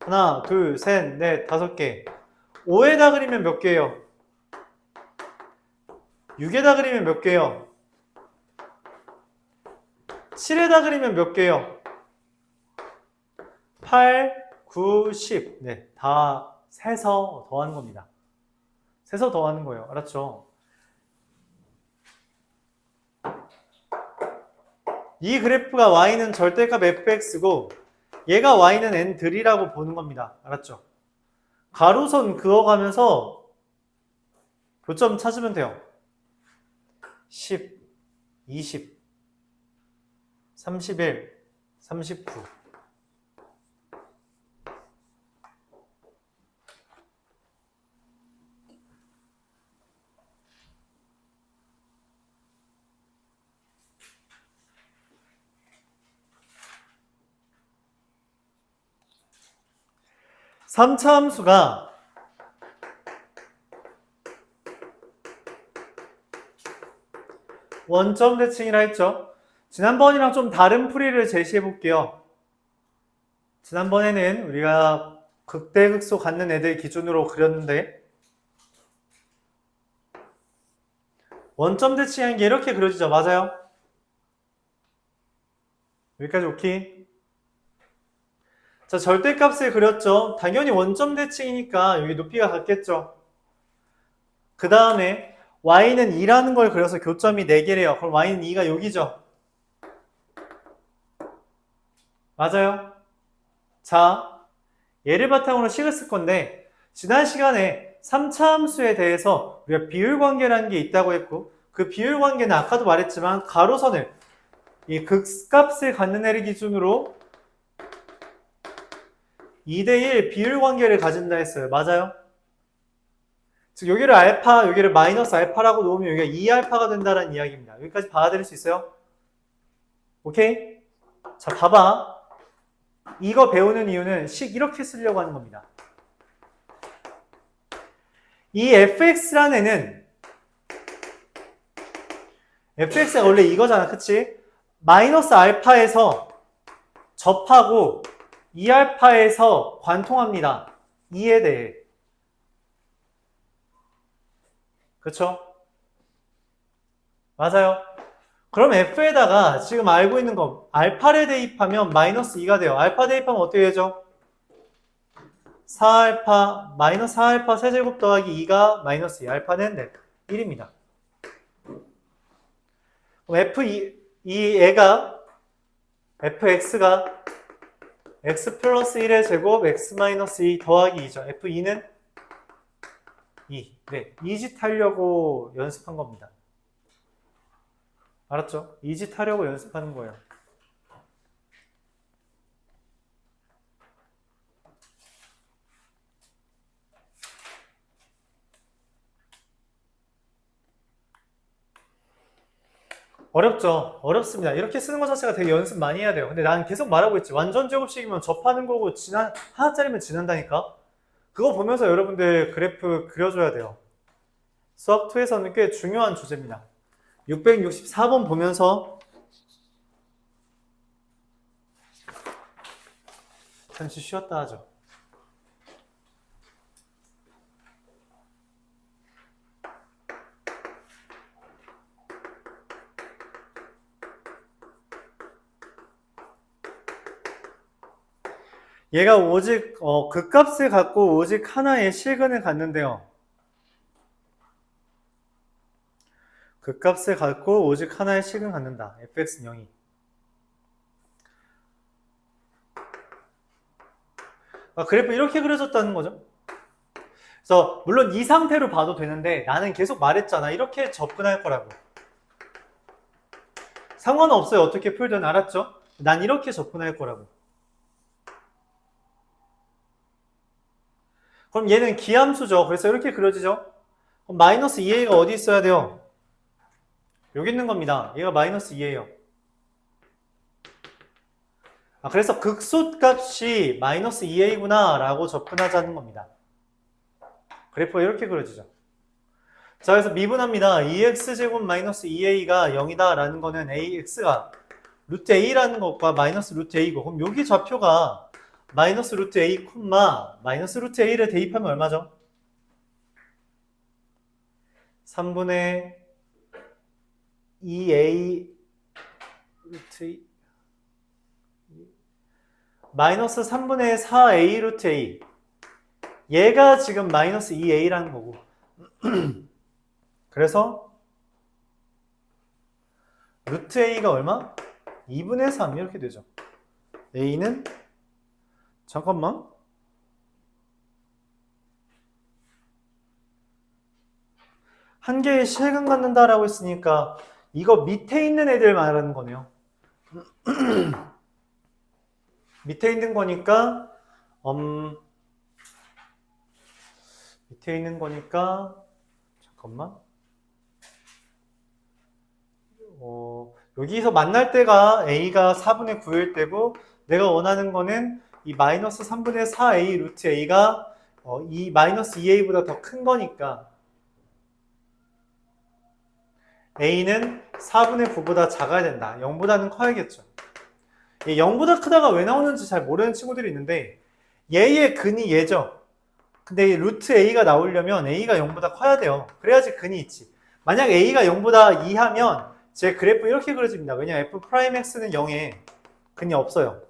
하나, 둘, 셋, 넷, 5개. 5에다 그리면 몇 개예요? 6에다 그리면 몇 개예요? 7에다 그리면 몇 개예요? 8, 9, 10. 네, 다 세서 더하는 겁니다. 세서 더하는 거예요. 알았죠? 이 그래프가 y는 절대값 fx고 얘가 y는 n들이라고 보는 겁니다. 알았죠? 가로선 그어가면서 교점 찾으면 돼요. 10, 20, 31, 39. 삼차 함수가 원점 대칭이라 했죠. 지난번이랑 좀 다른 풀이를 제시해 볼게요. 지난번에는 우리가 극대극소 갖는 애들 기준으로 그렸는데 원점 대칭한 게 이렇게 그려지죠. 맞아요? 여기까지 오케이? 자, 절대값을 그렸죠. 당연히 원점 대칭이니까 여기 높이가 같겠죠. 그 다음에 y는 2라는 걸 그려서 교점이 4개래요. 그럼 y는 2가 여기죠. 맞아요? 자, 얘를 바탕으로 식을 쓸 건데 지난 시간에 3차 함수에 대해서 우리가 비율관계라는 게 있다고 했고 그 비율관계는 아까도 말했지만 가로선을 이 극값을 갖는 애를 기준으로 2대1 비율관계를 가진다 했어요. 맞아요? 즉 여기를 알파, 여기를 마이너스 알파라고 놓으면 여기가 2알파가 된다는 이야기입니다. 여기까지 받아들일 수 있어요? 오케이? 자, 봐봐. 이거 배우는 이유는 식 이렇게 쓰려고 하는 겁니다. 이 fx라는 애는 fx가 원래 이거잖아. 그치? 마이너스 알파에서 접하고 2알파에서 관통합니다. 2에 대해. 그쵸? 맞아요. 그럼 f에다가 지금 알고 있는 거 알파를 대입하면 마이너스 2가 돼요. 알파 대입하면 어떻게 되죠? 4알파 마이너스 4알파 세제곱 더하기 2가 마이너스 2. 알파는 네, 1입니다. 그럼 이 애가 fx가 x 플러스 1의 제곱 x 마이너스 2 더하기 2죠. f2는 2. 네, 이 짓 하려고 연습한 겁니다. 알았죠? 이 짓 하려고 연습하는 거예요. 어렵죠? 어렵습니다. 이렇게 쓰는 것 자체가 되게 연습 많이 해야 돼요. 근데 나는 계속 말하고 있지. 완전 제곱식이면 접하는 거고 하나짜리면 지난다니까? 그거 보면서 여러분들 그래프 그려줘야 돼요. 수학2에서는 꽤 중요한 주제입니다. 664번 보면서 잠시 쉬었다 하죠. 얘가 오직 극값을 갖고 오직 하나의 실근을 갖는데요. 극값을 갖고 오직 하나의 식을 갖는다. fx는 0이. 그래프 이렇게 그려졌다는 거죠. 그래서 물론 이 상태로 봐도 되는데 나는 계속 말했잖아. 이렇게 접근할 거라고. 상관없어요. 어떻게 풀든. 알았죠? 난 이렇게 접근할 거라고. 그럼 얘는 기함수죠. 그래서 이렇게 그려지죠. 그럼 마이너스 2a가 어디 있어야 돼요? 여기 있는 겁니다. 얘가 마이너스 2예요. 그래서 극소값이 마이너스 2a구나 라고 접근하자는 겁니다. 그래프가 이렇게 그려지죠. 자, 그래서 미분합니다. 2x제곱 마이너스 2a가 0이다 라는 거는 ax가 루트 a라는 것과 마이너스 루트 a고, 그럼 여기 좌표가 마이너스 루트 A 콤마 마이너스 루트 A를 대입하면 얼마죠? 3분의 2A 루트 A 마이너스 3분의 4A 루트 A 얘가 지금 마이너스 2A라는 거고 그래서 루트 A가 얼마? 2분의 3 이렇게 되죠. A는 잠깐만 한 개의 실근 갖는다라고 했으니까 이거 밑에 있는 애들 말하는 거네요. 밑에 있는 거니까 밑에 있는 거니까 잠깐만 여기서 만날 때가 A가 4분의 9일 때고 내가 원하는 거는 이 마이너스 3분의 4A 루트 A가 이 마이너스 2A보다 더 큰 거니까 A는 4분의 9보다 작아야 된다. 0보다는 커야겠죠. 0보다 크다가 왜 나오는지 잘 모르는 친구들이 있는데 얘의 근이 얘죠. 근데 이 루트 A가 나오려면 A가 0보다 커야 돼요. 그래야지 근이 있지. 만약 A가 0보다 2하면 제 그래프 이렇게 그려집니다. 왜냐면 F'X는 0에 근이 없어요.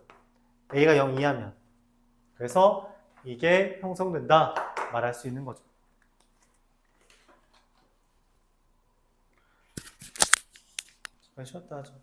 A가 0 이하면. 그래서 이게 형성된다 말할 수 있는 거죠. 잠깐 쉬었다 하죠.